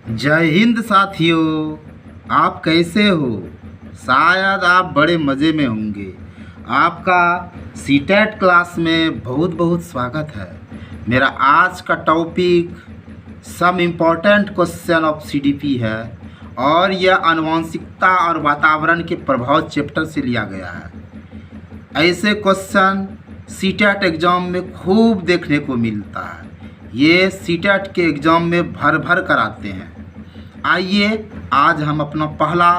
जय हिंद साथियों। आप कैसे हो? शायद आप बड़े मज़े में होंगे। आपका सीटेट क्लास में बहुत बहुत स्वागत है। मेरा आज का topic some important question of CDP है और यह आनुवंशिकता और वातावरण के प्रभाव चैप्टर से लिया गया है। ऐसे क्वेश्चन सीटेट एग्ज़ाम में खूब देखने को मिलता है। ये सीटेट के एग्ज़ाम में भर भर कर आते हैं। आइए आज हम अपना पहला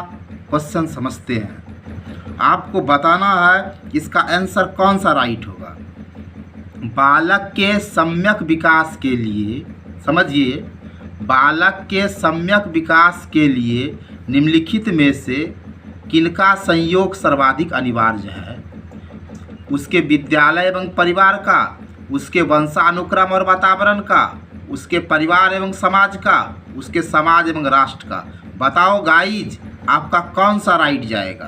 क्वेश्चन समझते हैं। आपको बताना है इसका आंसर कौन सा राइट होगा। बालक के सम्यक विकास के लिए, समझिए, बालक के सम्यक विकास के लिए निम्नलिखित में से किनका संयोग सर्वाधिक अनिवार्य है? उसके विद्यालय एवं परिवार का, उसके वंशानुक्रम और वातावरण का, उसके परिवार एवं समाज का, उसके समाज एवं राष्ट्र का। बताओ गाइज, आपका कौन सा राइट जाएगा?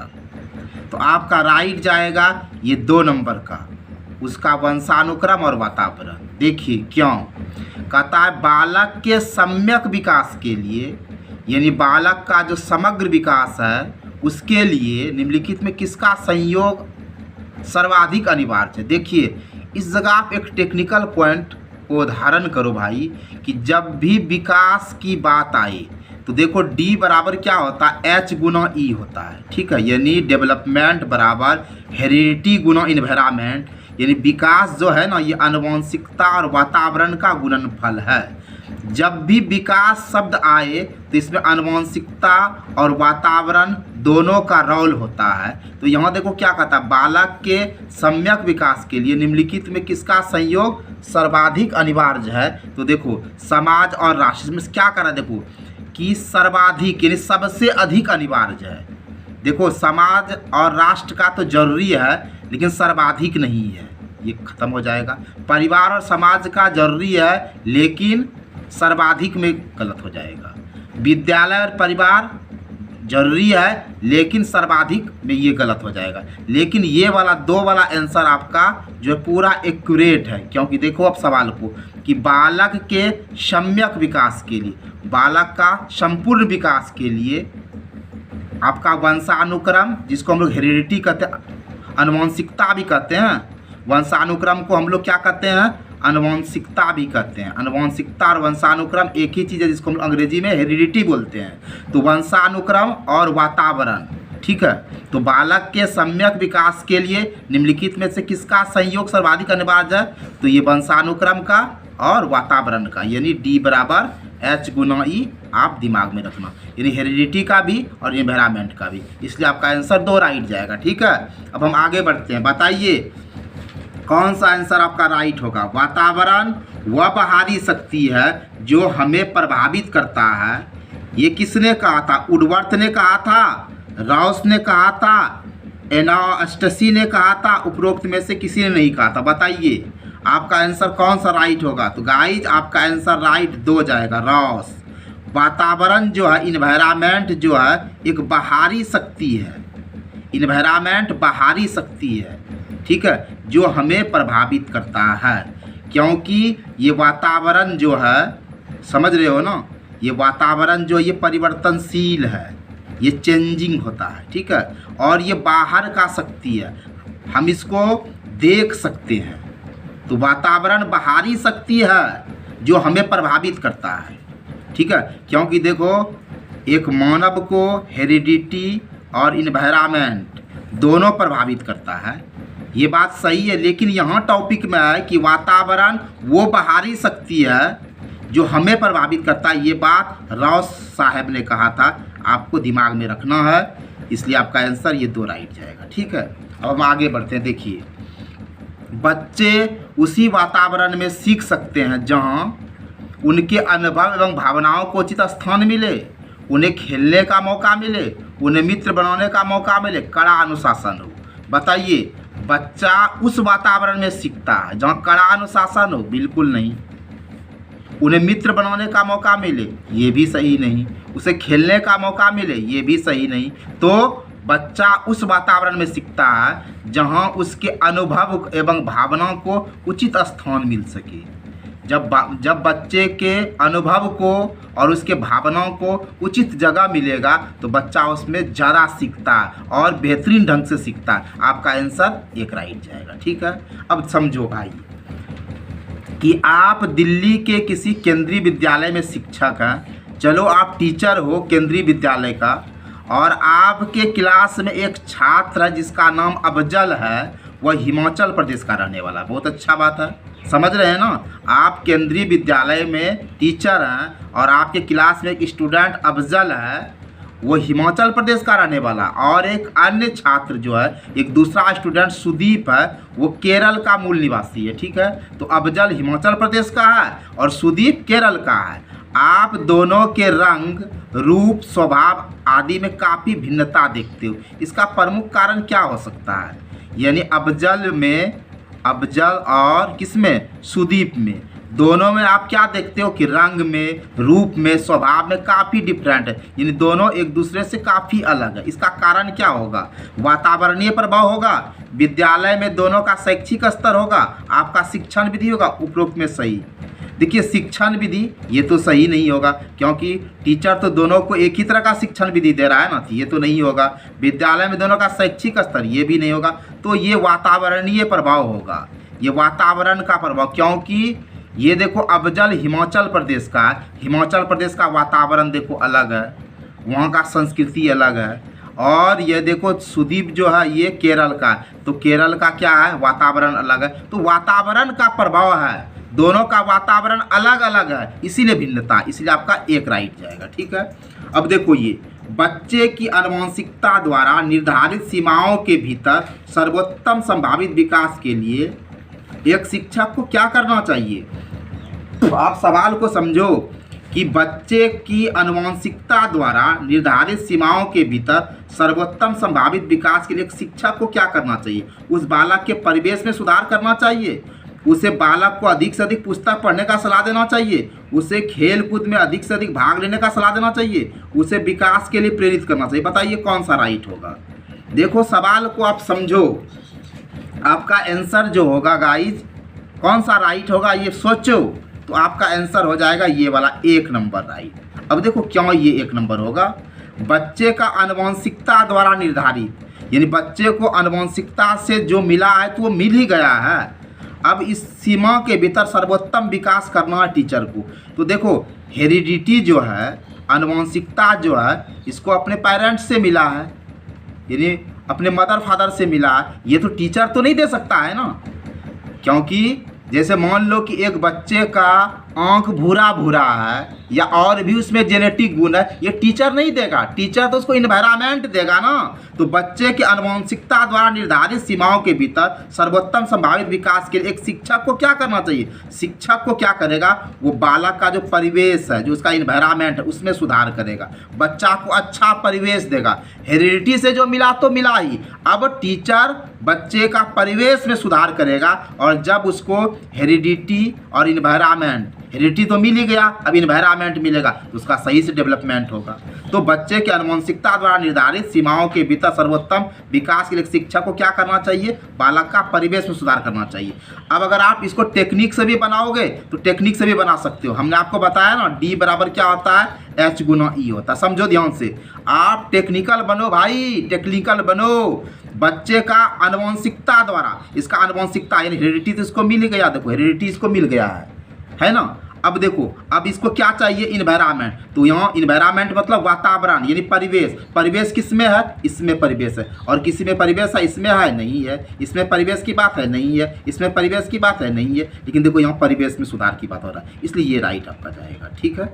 तो आपका राइट जाएगा ये 2 नंबर का, उसका वंशानुक्रम और वातावरण। देखिए क्यों कहता है, बालक के सम्यक विकास के लिए, यानी बालक का जो समग्र विकास है उसके लिए निम्नलिखित में किसका संयोग सर्वाधिक अनिवार्य है? देखिए इस जगह आप एक टेक्निकल पॉइंट को धारण करो भाई, कि जब भी विकास की बात आए तो देखो डी बराबर क्या होता है, एच गुना ई होता है। ठीक है, यानी डेवलपमेंट बराबर हेरिडिटी गुना इन्वायरमेंट, यानी विकास जो है ना ये आनुवंशिकता और वातावरण का गुणनफल है। जब भी विकास शब्द आए तो इसमें आनुवंशिकता और वातावरण दोनों का रोल होता है। तो यहाँ देखो क्या कहता है, बालक के सम्यक विकास के लिए निम्नलिखित में किसका संयोग सर्वाधिक अनिवार्य है? तो देखो समाज और राष्ट्र में क्या करा, देखो कि सर्वाधिक यानी सबसे अधिक अनिवार्य है। देखो समाज और राष्ट्र का तो जरूरी है लेकिन सर्वाधिक नहीं है, ये खत्म हो जाएगा। परिवार और समाज का जरूरी है लेकिन सर्वाधिक में गलत हो जाएगा। विद्यालय और परिवार जरूरी है लेकिन सर्वाधिक में ये गलत हो जाएगा। लेकिन ये वाला 2 वाला आंसर आपका जो है पूरा एक्यूरेट है, क्योंकि देखो अब सवाल को कि बालक के सम्यक विकास के लिए, बालक का संपूर्ण विकास के लिए आपका वंशानुक्रम, जिसको हम लोग हेरिडिटी कहते हैं, आनुवंशिकता भी कहते हैं, वंशानुक्रम को हम लोग क्या कहते हैं, आनुवंशिकता भी कहते हैं। आनुवंशिकता और वंशानुक्रम एक ही चीज़ है जिसको हम अंग्रेजी में हेरिडिटी बोलते हैं। तो वंशानुक्रम और वातावरण, ठीक है। तो बालक के सम्यक विकास के लिए निम्नलिखित में से किसका संयोग सर्वाधिक अनिवार्य है? तो ये वंशानुक्रम का और वातावरण का, यानी डी बराबर एच गुना ई आप दिमाग में रखना, यानी हेरिडिटी का भी और एनवायरनमेंट का भी। इसलिए आपका आंसर 2 राइट जाएगा। ठीक है, अब हम आगे बढ़ते हैं। बताइए कौन सा आंसर आपका राइट होगा। वातावरण वह बाहरी शक्ति है जो हमें प्रभावित करता है। ये किसने कहा था? वुडवर्थ ने कहा था, राउस ने कहा था, एनास्टसी ने कहा था, उपरोक्त में से किसी ने नहीं कहा था। बताइए आपका आंसर कौन सा राइट होगा। तो गाइज आपका आंसर राइट 2 जाएगा, राउस। वातावरण जो है, इन्वायरमेंट जो है एक बाहरी शक्ति है। इन्वायरमेंट बाहरी शक्ति है, ठीक है, जो हमें प्रभावित करता है। क्योंकि ये वातावरण जो है, समझ रहे हो ना, ये वातावरण जो ये परिवर्तनशील है, ये चेंजिंग होता है, ठीक है, और ये बाहर का शक्ति है, हम इसको देख सकते हैं। तो वातावरण बाहरी शक्ति है जो हमें प्रभावित करता है, ठीक है। क्योंकि देखो एक मानव को हेरिडिटी और इन्वायरमेंट दोनों प्रभावित करता है, ये बात सही है। लेकिन यहाँ टॉपिक में है कि वातावरण वो बाहरी शक्ति है जो हमें प्रभावित करता है। ये बात राउस साहब ने कहा था, आपको दिमाग में रखना है। इसलिए आपका आंसर ये 2 राइट जाएगा। ठीक है, अब हम आगे बढ़ते हैं। देखिए बच्चे उसी वातावरण में सीख सकते हैं जहाँ उनके अनुभव एवं भावनाओं को उचित स्थान मिले, उन्हें खेलने का मौका मिले, उन्हें मित्र बनाने का मौका मिले, कड़ा अनुशासन हो। बताइए बच्चा उस वातावरण में सीखता है जहाँ कड़ा अनुशासन हो? बिल्कुल नहीं। उन्हें मित्र बनाने का मौका मिले? ये भी सही नहीं। उसे खेलने का मौका मिले? ये भी सही नहीं। तो बच्चा उस वातावरण में सीखता है जहाँ उसके अनुभव एवं भावनाओं को उचित स्थान मिल सके। जब बच्चे के अनुभव को और उसके भावनाओं को उचित जगह मिलेगा तो बच्चा उसमें ज़्यादा सीखता है और बेहतरीन ढंग से सीखता है। आपका आंसर एक राइट जाएगा। ठीक है, अब समझो भाई कि आप दिल्ली के किसी केंद्रीय विद्यालय में शिक्षक हैं। चलो आप टीचर हो केंद्रीय विद्यालय का, और आपके क्लास में एक छात्र है जिसका नाम अफजल है, वह हिमाचल प्रदेश का रहने वाला। बहुत अच्छा बात है, समझ रहे हैं ना। आप केंद्रीय विद्यालय में टीचर हैं और आपके क्लास में एक स्टूडेंट अफजल है, वो हिमाचल प्रदेश का रहने वाला, और एक अन्य छात्र जो है, एक दूसरा स्टूडेंट सुदीप है, वो केरल का मूल निवासी है। ठीक है, तो अफजल हिमाचल प्रदेश का है और सुदीप केरल का है। आप दोनों के रंग, रूप, स्वभाव आदि में काफ़ी भिन्नता देखते हो। इसका प्रमुख कारण क्या हो सकता है? यानी अफजल और किसमें? सुदीप में। दोनों में आप क्या देखते हो कि रंग में, रूप में, स्वभाव में काफ़ी डिफरेंट है, यानी दोनों एक दूसरे से काफ़ी अलग है। इसका कारण क्या होगा? वातावरणीय प्रभाव होगा, विद्यालय में दोनों का शैक्षिक स्तर होगा, आपका शिक्षण विधि होगा। उपरोक्त में सही। देखिए शिक्षण विधि ये तो सही नहीं होगा, क्योंकि टीचर तो दोनों को एक ही तरह का शिक्षण विधि दे रहा है ना, ये तो नहीं होगा। विद्यालय में दोनों का शैक्षिक स्तर, ये भी नहीं होगा। तो ये वातावरणीय प्रभाव होगा, ये वातावरण का प्रभाव, क्योंकि ये देखो अफजल हिमाचल प्रदेश का है, हिमाचल प्रदेश का वातावरण देखो अलग है, वहाँ का संस्कृति अलग है। और ये देखो सुदीप जो है ये केरल का है, तो केरल का क्या है? वातावरण अलग है। तो वातावरण का प्रभाव है, दोनों का वातावरण अलग अलग है, इसीलिए भिन्नता, इसलिए आपका एक राइट जाएगा। ठीक है, अब देखो ये बच्चे की आनुवंशिकता द्वारा निर्धारित सीमाओं के भीतर सर्वोत्तम संभावित विकास के लिए एक शिक्षक को क्या करना चाहिए? तो आप सवाल को समझो कि बच्चे की आनुवंशिकता द्वारा निर्धारित सीमाओं के भीतर सर्वोत्तम संभावित विकास के लिए एक शिक्षक को क्या करना चाहिए? उस बालक के परिवेश में सुधार करना चाहिए, उसे बालक को अधिक से अधिक पुस्तक पढ़ने का सलाह देना चाहिए, उसे खेल कूद में अधिक से अधिक भाग लेने का सलाह देना चाहिए, उसे विकास के लिए प्रेरित करना चाहिए। बताइए कौन सा राइट होगा? देखो सवाल को आप समझो, आपका आंसर जो होगा गाइज कौन सा राइट होगा ये सोचो, तो आपका आंसर हो जाएगा ये वाला 1 नंबर राइट। अब देखो क्यों ये 1 नंबर होगा? बच्चे का आनुवंशिकता द्वारा निर्धारित, यानी बच्चे को आनुवंशिकता से जो मिला है तो वो मिल ही गया है। अब इस सीमा के भीतर सर्वोत्तम विकास करना है टीचर को। तो देखो हेरिडिटी जो है, आनुवंशिकता जो है, इसको अपने पेरेंट्स से मिला है, यानी अपने मदर फादर से मिला है। ये तो टीचर तो नहीं दे सकता है ना, क्योंकि जैसे मान लो कि एक बच्चे का आँख भूरा भूरा है या और भी उसमें जेनेटिक गुण है, ये टीचर नहीं देगा, टीचर तो उसको इन्वायरमेंट देगा ना। तो बच्चे की आनुवंशिकता द्वारा निर्धारित सीमाओं के भीतर सर्वोत्तम संभावित विकास के लिए एक शिक्षक को क्या करना चाहिए? शिक्षक को क्या करेगा? वो बालक का जो परिवेश है, जो उसका इन्वायरमेंट है, उसमें सुधार करेगा, बच्चा को अच्छा परिवेश देगा। हेरिडिटी से जो मिला तो मिला ही, अब टीचर बच्चे का परिवेश में सुधार करेगा, और जब उसको हेरिडिटी और इन्वायरमेंट, हेरिडिटी तो मिल ही गया, अब इन्वायरमेंट मिलेगा तो उसका सही से डेवलपमेंट होगा। तो बच्चे की आनुवंशिकता द्वारा निर्धारित सीमाओं के भीतर सर्वोत्तम विकास के लिए शिक्षक को क्या करना चाहिए? बालक का परिवेश में सुधार करना चाहिए। अब अगर आप इसको टेक्निक से भी बनाओगे तो टेक्निक से भी बना सकते हो। हमने आपको बताया ना D बराबर क्या होता है? H गुना E होता है। समझो ध्यान से, आप टेक्निकल बनो भाई, टेक्निकल बनो। बच्चे का आनुवंशिकता द्वारा, इसका आनुवंशिकता यानी हेरिडिटी तो इसको मिल गया, देखो हेरिडिटी इसको मिल गया है ना। अब देखो अब इसको क्या चाहिए? इन्वायरमेंट। तो यहाँ इन्वायरमेंट मतलब वातावरण यानी परिवेश। परिवेश किस में है? इसमें परिवेश है। और किसी में परिवेश है? इसमें है नहीं है। इसमें परिवेश की बात है नहीं है। इसमें परिवेश की बात है नहीं है। लेकिन देखो यहाँ परिवेश में सुधार की बात हो रहा है, इसलिए ये राइट आपका जाएगा। ठीक है,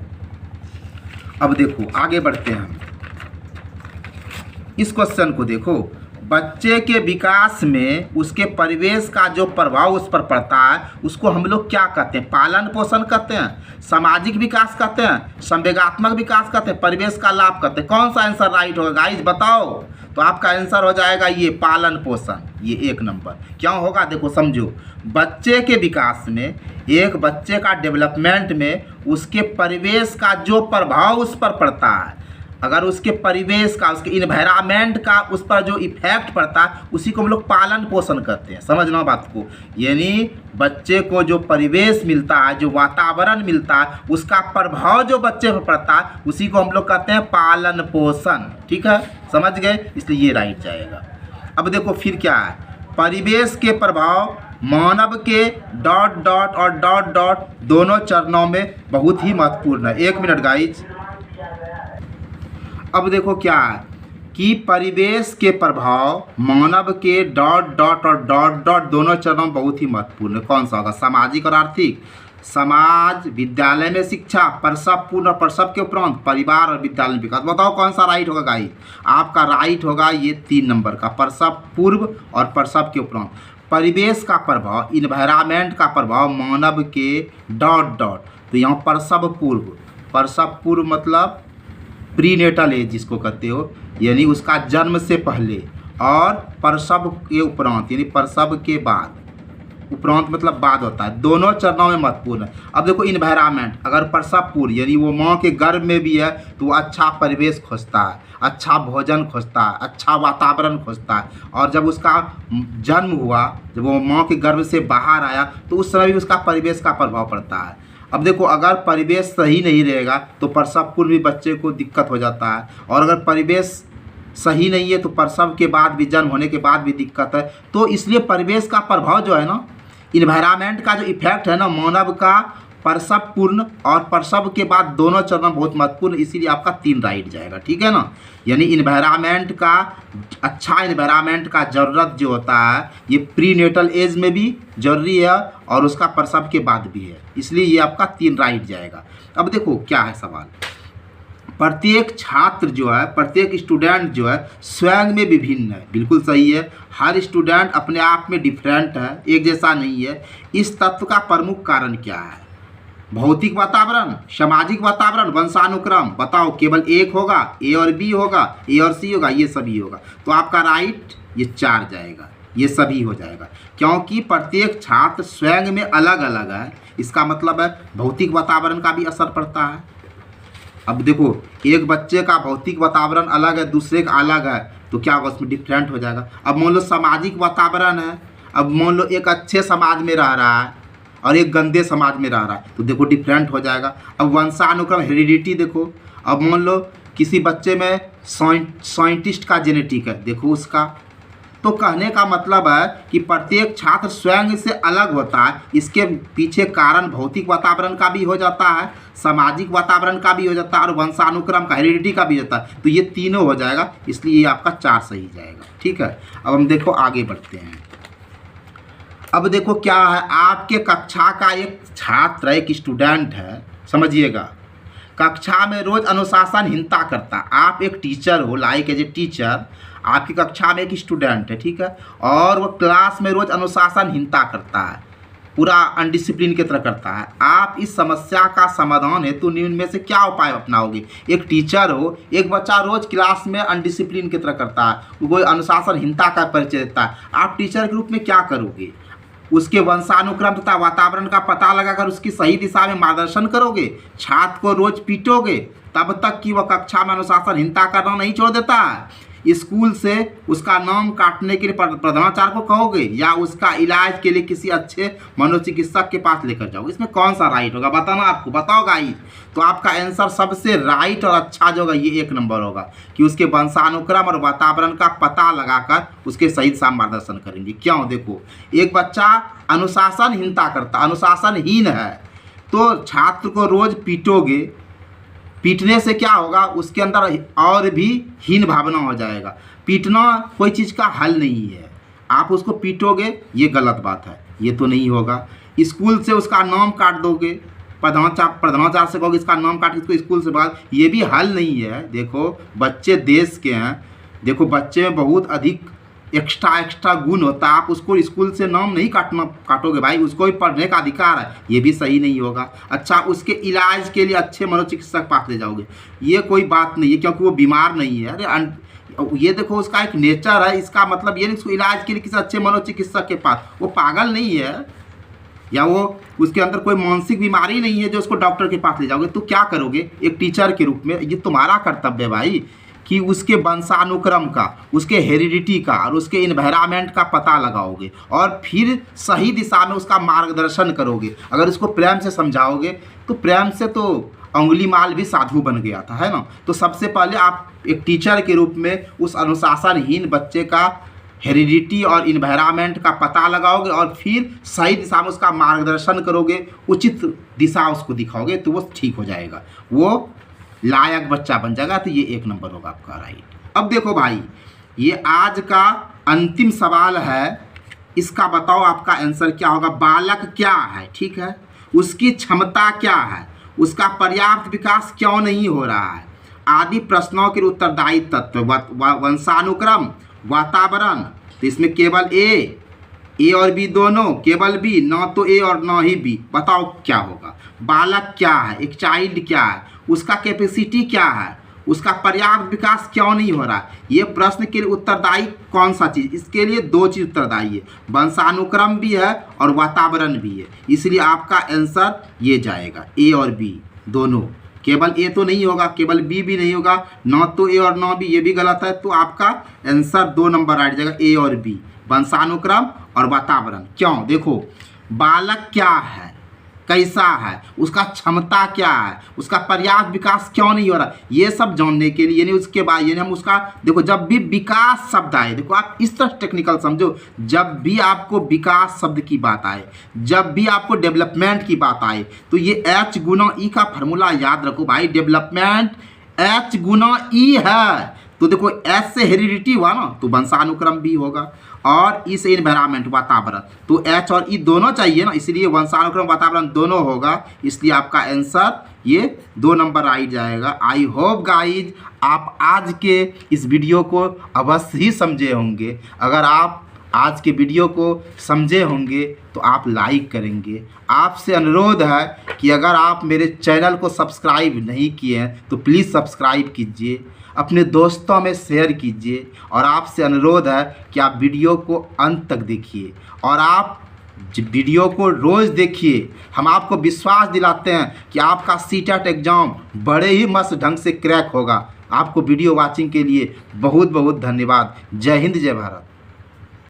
अब देखो आगे बढ़ते हैं हम। इस क्वेश्चन को देखो, बच्चे के विकास में उसके परिवेश का जो प्रभाव उस पर पड़ता है उसको हम लोग क्या कहते हैं? पालन पोषण कहते हैं, सामाजिक विकास कहते हैं, संवेगात्मक विकास कहते हैं, परिवेश का लाभ कहते हैं। कौन सा आंसर राइट होगा गाइज बताओ? तो आपका आंसर हो जाएगा ये पालन पोषण, ये 1 नंबर। क्यों होगा? देखो समझो, बच्चे के विकास में, एक बच्चे का डेवलपमेंट में उसके परिवेश का जो प्रभाव उस पर पड़ता है, अगर उसके परिवेश का, उसके इन्वायरमेंट का उस पर जो इफेक्ट पड़ता है उसी को हम लोग पालन पोषण करते हैं। समझना बात को, यानी बच्चे को जो परिवेश मिलता है, जो वातावरण मिलता है, उसका प्रभाव जो बच्चे पर पड़ता है उसी को हम लोग कहते हैं पालन पोषण। ठीक है, समझ गए, इसलिए ये राइट जाएगा। अब देखो फिर क्या है, परिवेश के प्रभाव मानव के डॉट डॉट और डॉट डॉट दोनों चरणों में बहुत ही महत्वपूर्ण है। एक मिनट गाइज। अब देखो क्या है कि परिवेश के प्रभाव मानव के डॉट डॉट और डॉट डॉट दोनों चरणों में बहुत ही महत्वपूर्ण है। कौन सा होगा, सामाजिक और आर्थिक। समाज, विद्यालय में शिक्षा, प्रसव, पूर्ण और प्रसव के उपरांत परिवार और विद्यालय में विकास। बताओ कौन सा राइट होगा गाइस। आपका राइट होगा ये 3 नंबर का, प्रसव पूर्व और प्रसव के उपरांत। परिवेश का प्रभाव, इन्वायरमेंट का प्रभाव मानव के डॉट डॉट, तो यहाँ प्रसव पूर्व मतलब प्रीनेटल एज जिसको कहते हो, यानी उसका जन्म से पहले, और प्रसव के उपरांत यानी प्रसव के बाद। उपरांत मतलब बाद होता है, दोनों चरणों में महत्वपूर्ण है। अब देखो इन्वायरमेंट, अगर प्रसव पूर्व यानी वो माँ के गर्भ में भी है तो वो अच्छा परिवेश खोजता है, अच्छा भोजन खोजता है, अच्छा वातावरण खोजता है, और जब उसका जन्म हुआ, जब वो माँ के गर्भ से बाहर आया तो उस समय भी उसका परिवेश का प्रभाव पड़ता है। अब देखो अगर परिवेश सही नहीं रहेगा तो प्रसव पूर्व भी बच्चे को दिक्कत हो जाता है, और अगर परिवेश सही नहीं है तो प्रसव के बाद भी, जन्म होने के बाद भी दिक्कत है। तो इसलिए परिवेश का प्रभाव जो है ना, इन्वायरमेंट का जो इफेक्ट है ना मानव का, प्रसव पूर्ण और प्रसव के बाद दोनों चरण बहुत महत्वपूर्ण, इसीलिए आपका 3 राइट जाएगा। ठीक है ना, यानी इन्वायरमेंट का, अच्छा इन्वायरमेंट का ज़रूरत जो होता है ये प्रीनेटल एज में भी ज़रूरी है और उसका प्रसव के बाद भी है, इसलिए ये आपका 3 राइट जाएगा। अब देखो क्या है सवाल, प्रत्येक छात्र जो है, प्रत्येक स्टूडेंट जो है स्वयं में विभिन्न है। बिल्कुल सही है, हर स्टूडेंट अपने आप में डिफरेंट है, एक जैसा नहीं है। इस तत्व का प्रमुख कारण क्या है, भौतिक वातावरण, सामाजिक वातावरण, वंशानुक्रम। बताओ केवल एक होगा, ए और बी होगा, ए और सी होगा, ये सभी होगा। तो आपका राइट ये 4 जाएगा, ये सभी हो जाएगा, क्योंकि प्रत्येक छात्र स्वयं में अलग अलग है। इसका मतलब है भौतिक वातावरण का भी असर पड़ता है। अब देखो एक बच्चे का भौतिक वातावरण अलग है, दूसरे का अलग है, तो क्या होगा, उसमें डिफरेंट हो जाएगा। अब मान लो सामाजिक वातावरण है, अब मान लो एक अच्छे समाज में रह रहा है और एक गंदे समाज में रह रहा है, तो देखो डिफरेंट हो जाएगा। अब वंशानुक्रम, हेरिडिटी देखो, अब मान लो किसी बच्चे में साइंटिस्ट का जेनेटिक है, देखो उसका। तो कहने का मतलब है कि प्रत्येक छात्र स्वयं से अलग होता है। इसके पीछे कारण भौतिक वातावरण का भी हो जाता है, सामाजिक वातावरण का भी हो जाता है, और वंशानुक्रम का, हेरिडिटी का भी होता है। तो ये तीनों हो जाएगा, इसलिए ये आपका 4 सही जाएगा। ठीक है, अब हम देखो आगे बढ़ते हैं। अब देखो क्या है, आपके कक्षा का एक छात्र, एक स्टूडेंट है, समझिएगा, कक्षा में रोज अनुशासनहीनता करता। आप एक टीचर हो, लाइक एज ए टीचर, आपकी कक्षा में एक स्टूडेंट है, ठीक है, और वो क्लास में रोज अनुशासनहीनता करता है, पूरा अनडिसिप्लिन की तरह करता है। आप इस समस्या का समाधान हेतु निम्न में से क्या उपाय अपनाओगे। एक टीचर हो, एक बच्चा रोज क्लास में अनडिसिप्लिन की तरह करता है, वो अनुशासनहीनता का परिचय देता है, आप टीचर के रूप में क्या करोगे। उसके वंशानुक्रम तथा वातावरण का पता लगाकर उसकी सही दिशा में मार्गदर्शन करोगे। छात्र को रोज पीटोगे तब तक कि वह कक्षा में अनुशासनहीनता करना नहीं छोड़ देता है। स्कूल से उसका नाम काटने के लिए प्रधानाचार्य को कहोगे, या उसका इलाज के लिए किसी अच्छे मनोचिकित्सक के पास लेकर जाओगे। इसमें कौन सा राइट होगा बताना आपको, बताओ गाइस। तो आपका आंसर सबसे राइट और अच्छा जो होगा ये 1 नंबर होगा, कि उसके वंशानुक्रम और वातावरण का पता लगाकर उसके सही दिशा में मार्गदर्शन करेंगे। क्यों, देखो एक बच्चा अनुशासनहीनता करता, अनुशासनहीन है, तो छात्र को रोज पीटोगे, पीटने से क्या होगा, उसके अंदर और भी हीन भावना हो जाएगा। पीटना कोई चीज़ का हल नहीं है, आप उसको पीटोगे ये गलत बात है, ये तो नहीं होगा। स्कूल से उसका नाम काट दोगे, प्रधानाचार्य से कहोगे इसका नाम काट इसको स्कूल से बाहर, ये भी हल नहीं है। देखो बच्चे देश के हैं, देखो बच्चे में बहुत अधिक एक्स्ट्रा गुण होता है, आप उसको स्कूल से नाम नहीं काटोगे भाई, उसको भी पढ़ने का अधिकार है, ये भी सही नहीं होगा। अच्छा, उसके इलाज के लिए अच्छे मनोचिकित्सक पास ले जाओगे, ये कोई बात नहीं है, क्योंकि वो बीमार नहीं है। अरे ये देखो उसका एक नेचर है, इसका मतलब ये नहीं उसको इलाज के लिए किसी अच्छे मनोचिकित्सक के पास, वो पागल नहीं है। या वो उसके अंदर कोई मानसिक बीमारी नहीं है जो उसको डॉक्टर के पास ले जाओगे, तो क्या करोगे एक टीचर के रूप में? ये तुम्हारा कर्तव्य है भाई कि उसके वंशानुक्रम का, उसके हेरिडिटी का और उसके इन्वायरमेंट का पता लगाओगे और फिर सही दिशा में उसका मार्गदर्शन करोगे। अगर उसको प्रेम से समझाओगे तो प्रेम से तो अंगुली माल भी साधु बन गया था, है ना। तो सबसे पहले आप एक टीचर के रूप में उस अनुशासनहीन बच्चे का हेरिडिटी और इन्वायरमेंट का पता लगाओगे और फिर सही दिशा में उसका मार्गदर्शन करोगे, उचित दिशा उसको दिखाओगे, तो वो ठीक हो जाएगा, वो लायक बच्चा बन जाएगा। तो ये 1 नंबर होगा आपका राइट। अब देखो भाई, ये आज का अंतिम सवाल है, इसका बताओ आपका आंसर क्या होगा। बालक क्या है, ठीक है, उसकी क्षमता क्या है, उसका पर्याप्त विकास क्यों नहीं हो रहा है, आदि प्रश्नों के उत्तरदायी तत्व, वंशानुक्रम, वातावरण। तो इसमें केवल ए और बी दोनों, केवल बी, ना तो ए और ना ही बी। बताओ क्या होगा। बालक क्या है, एक चाइल्ड क्या है, उसका कैपेसिटी क्या है, उसका पर्याप्त विकास क्यों नहीं हो रहा है। ये प्रश्न के लिए उत्तरदायी कौन सा चीज़? इसके लिए 2 चीज़ उत्तरदायी है, वंशानुक्रम भी है और वातावरण भी है। इसलिए आपका आंसर ये जाएगा, ए और बी दोनों। केवल ए तो नहीं होगा, केवल बी भी नहीं होगा, ना तो ए और ना बी, ये भी गलत है। तो आपका आंसर 2 नंबर राइट जाएगा, ए और बी, वंशानुक्रम और वातावरण। क्यों? देखो, बालक क्या है, कैसा है, उसका क्षमता क्या है, उसका पर्याप्त विकास क्यों नहीं हो रहा, ये सब जानने के लिए, यानी उसके बाद यानी हम उसका, देखो जब भी विकास शब्द आए, देखो आप इस तरह टेक्निकल समझो, जब भी आपको विकास शब्द की बात आए, जब भी आपको डेवलपमेंट की बात आए, तो ये H गुना E का फार्मूला याद रखो भाई। डेवलपमेंट H गुना E है, तो देखो एच से हेरिडिटी हुआ ना, तो वंशानुक्रम भी होगा, और ई से इन्वायरमेंट, वातावरण। तो एच और ई दोनों चाहिए ना, इसलिए वंशानुक्रम वातावरण दोनों होगा। इसलिए आपका आंसर ये 2 नंबर राइट जाएगा। आई होप गाइज आप आज के इस वीडियो को अवश्य ही समझे होंगे। अगर आप आज के वीडियो को समझे होंगे तो आप लाइक करेंगे। आपसे अनुरोध है कि अगर आप मेरे चैनल को सब्सक्राइब नहीं किए हैं तो प्लीज़ सब्सक्राइब कीजिए, अपने दोस्तों में शेयर कीजिए, और आपसे अनुरोध है कि आप वीडियो को अंत तक देखिए और आप वीडियो को रोज़ देखिए। हम आपको विश्वास दिलाते हैं कि आपका सीटेट एग्ज़ाम बड़े ही मस्त ढंग से क्रैक होगा। आपको वीडियो वॉचिंग के लिए बहुत बहुत धन्यवाद। जय हिंद, जय भारत।